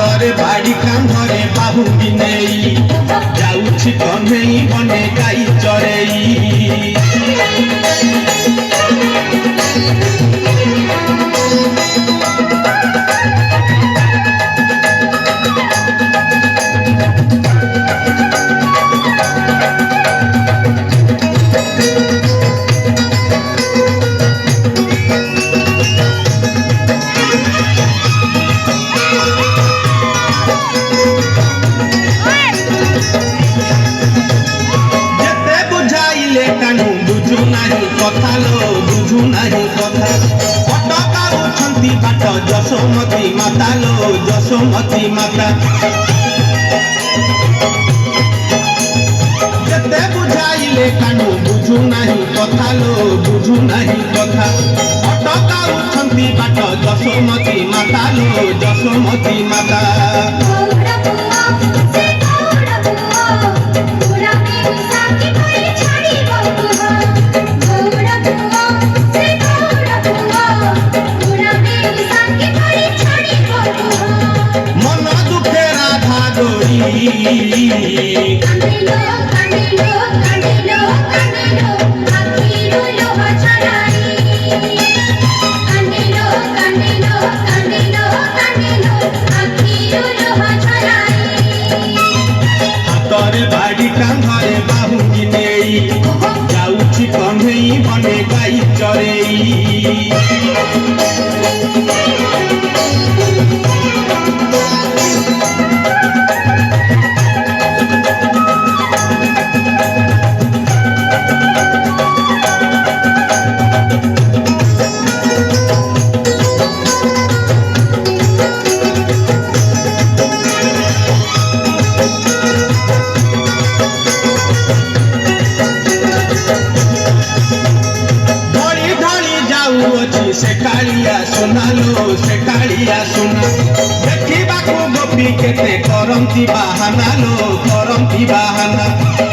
ହାତରେ ବାଡ଼ି କାନ୍ଧରେ ବାହୁଙ୍ଗି ନେଇ ଯାଉଛି କହ୍ନେଇ ବନେ ଗାଈ ଚରେଇ। बुझु नाही कथा लो बुझु नाही कथा अटकाउछंती बाट जशोमती माता लो जशोमती माता। जेते बुझाइले कानु बुझु नाही कथा लो बुझु नाही कथा अटकाउछंती बाट जशोमती माता लो जशोमती माता। हातरे बाड़ी कांधरे बाहुंगी नेई जाउछि कन्हेई बने गाई चरेई। से कालिया सुना लो से कालिया सुना देखा गोपी केते करंती बाहाना लो करंती बाहाना।